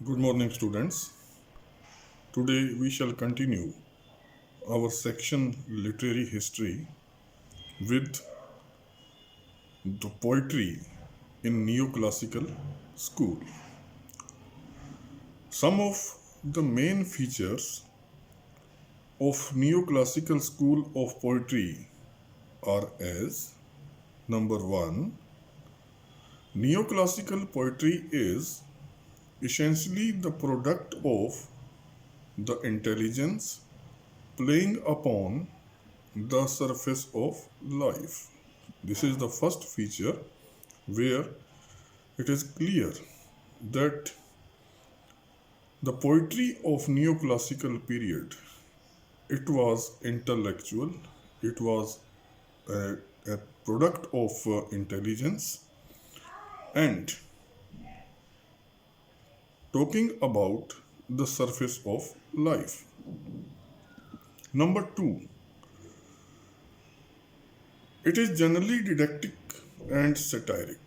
Good morning, students. Today we shall continue our section Literary History with the poetry in Neoclassical School. Some of the main features of Neoclassical School of Poetry are as number 1, Neoclassical poetry is essentially the product of the intelligence playing upon the surface of life. This is the first feature where it is clear that the poetry of neoclassical period, it was intellectual, it was a, a product of intelligence, and talking about the surface of life. Number 2, it is generally didactic and satiric.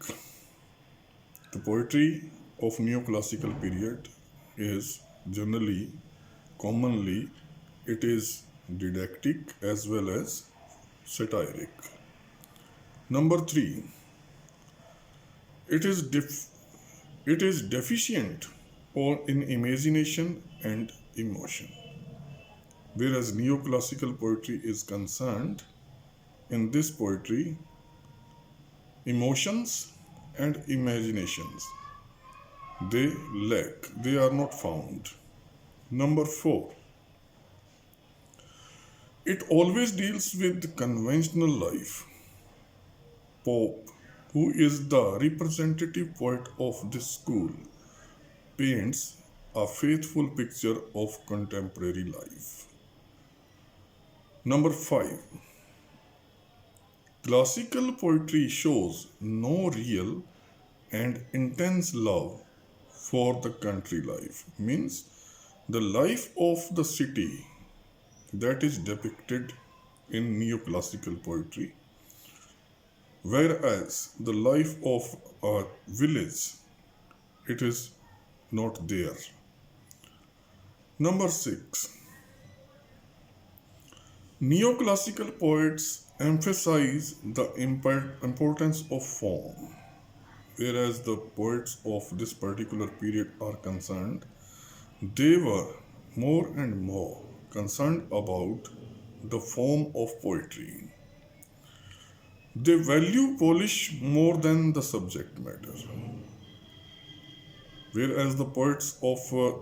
The poetry of neoclassical period is generally, commonly, it is didactic as well as satiric. Number 3, it is deficient in imagination and emotion. Whereas neoclassical poetry is concerned, in this poetry, emotions and imaginations, they lack, they are not found. Number 4, it always deals with conventional life. Pope, who is the representative poet of this school, paints a faithful picture of contemporary life. Number 5, classical poetry shows no real and intense love for the country life, means the life of the city that is depicted in neoclassical poetry, whereas the life of a village, it is not there. Number 6, neoclassical poets emphasize the importance of form, whereas the poets of this particular period are concerned, they were more and more concerned about the form of poetry. They value polish more than the subject matter. Whereas the poets of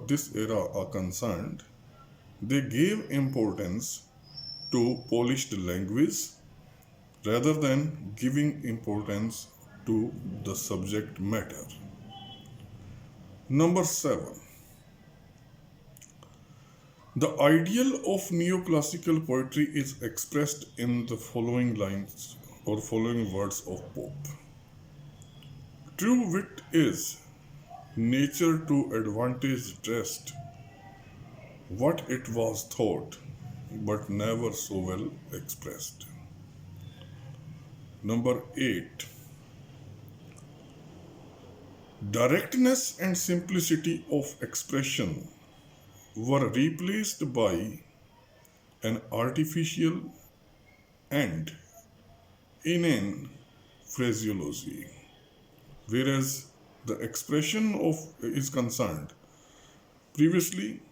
this era are concerned, they gave importance to polished language rather than giving importance to the subject matter. Number 7, the ideal of neoclassical poetry is expressed in the following lines or following words of Pope. True wit is nature to advantage dressed, what it was thought, but never so well expressed. Number 8, directness and simplicity of expression were replaced by an artificial and inane phraseology, whereas the expression of is concerned, previously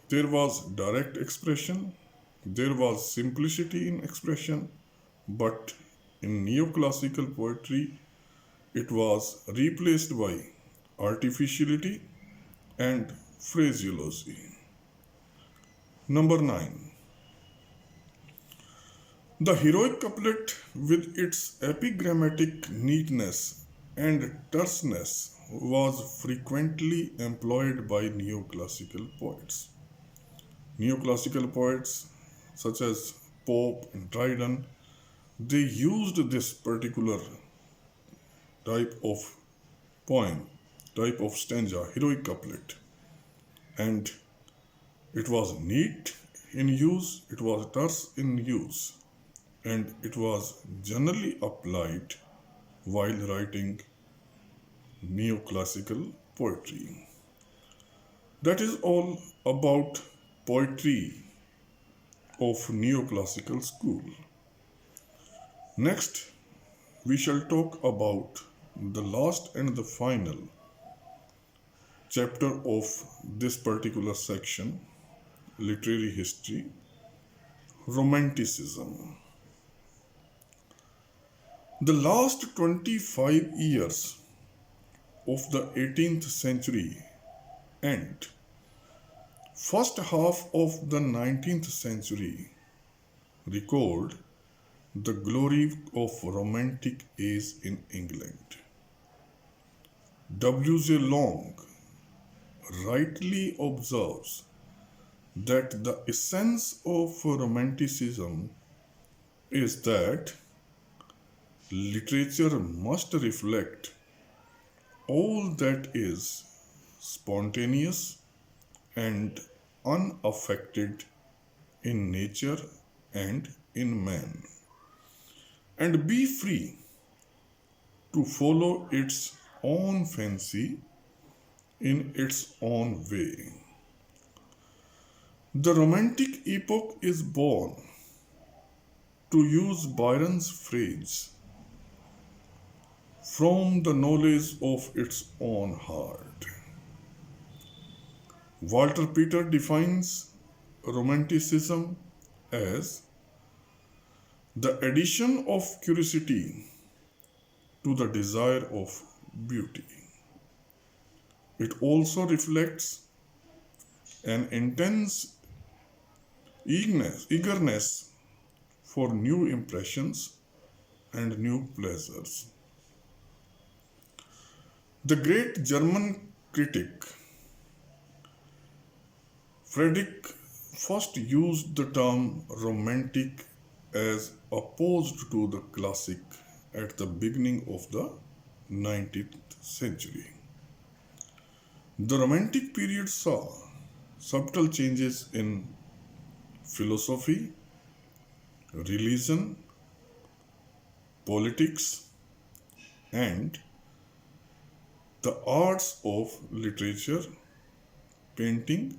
there was direct expression, there was simplicity in expression, but in neoclassical poetry it was replaced by artificiality and phraseology. Number 9, the heroic couplet with its epigrammatic neatness and terseness was frequently employed by neoclassical poets. Neoclassical poets such as Pope and Dryden, they used this particular type of poem, type of stanza, heroic couplet, and it was neat in use, it was terse in use, and it was generally applied while writing neoclassical poetry. That is all about poetry of neoclassical school. Next, we shall talk about the last and the final chapter of this particular section, literary history, Romanticism. The last 25 years of the 18th century and first half of the 19th century record the glory of Romantic age in England. W.J. Long rightly observes that the essence of Romanticism is that literature must reflect all that is spontaneous and unaffected in nature and in man, and be free to follow its own fancy in its own way. The Romantic epoch is born, to use Byron's phrase, from the knowledge of its own heart. Walter Pater defines Romanticism as the addition of curiosity to the desire of beauty. It also reflects an intense eagerness for new impressions and new pleasures. The great German critic Friedrich first used the term romantic as opposed to the classic at the beginning of the 19th century. The Romantic period saw subtle changes in philosophy, religion, politics, and the arts of literature, painting,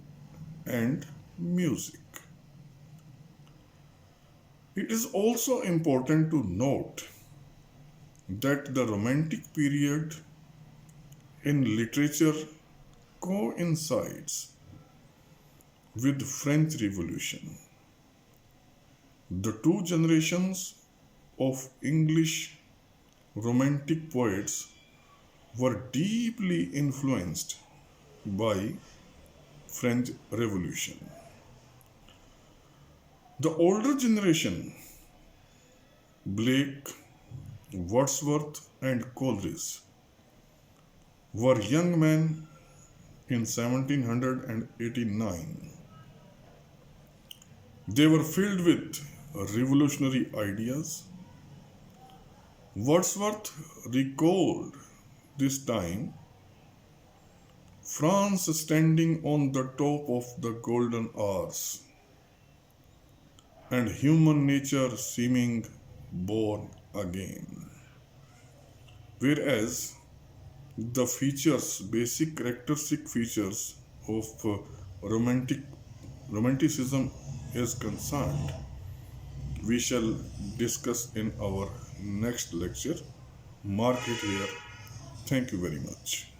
and music. It is also important to note that the Romantic period in literature coincides with French Revolution. The two generations of English Romantic poets were deeply influenced by French Revolution. The older generation, Blake, Wordsworth, and Coleridge, were young men in 1789. They were filled with revolutionary ideas. Wordsworth recalled this time France standing on the top of the golden hours and human nature seeming born again. Whereas the basic characteristic features of romanticism is concerned, we shall discuss in our next lecture. Mark it here. Thank you very much.